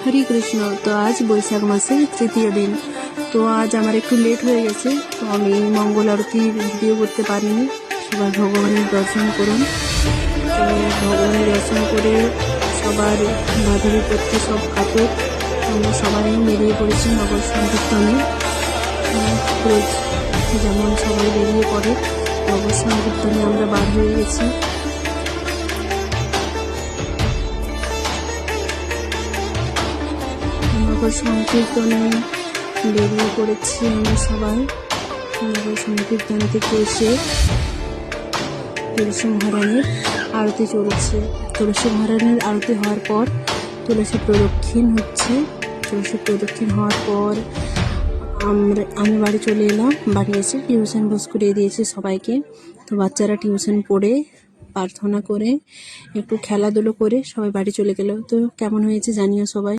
হরে কৃষ্ণ। তো আজ বৈশাখ মাসের তৃতীয় দিন। তো আজ আমার একটু লেট হয়ে গেছে, তো আমি মঙ্গল আরতি ভিডিও করতে পারিনি। সবাই ভগবানের দর্শন করুন। তো ভগবানের দর্শন করে সবার মাধুরী করতে সব কাপড় আমরা সবাই বেরিয়ে পড়েছি নগর সংকীর্তনে। রোজ যেমন সবাই বেরিয়ে পড়ে, নগর সংকীর্তনে আমরা বার হয়ে গেছি। নগর সংকীর্তনে বেরিয়ে পড়েছি আমরা সবাই। নগর সংকীর্তন থেকে এসে তুলসী মহারানীর আরতি চলছে। তুলসী মহারানীর আরতি হওয়ার পর তুলসী প্রদক্ষিণ হচ্ছে। তুলসী প্রদক্ষিণ হওয়ার পর আমি বাড়ি চলে এলাম। বাড়ি এসে টিউশন বস করিয়ে দিয়েছি সবাইকে। তো বাচ্চারা টিউশন পড়ে প্রার্থনা করে একটু খেলাধুলো করে সবাই বাড়ি চলে গেল। তো কেমন হয়েছে জানিও সবাই।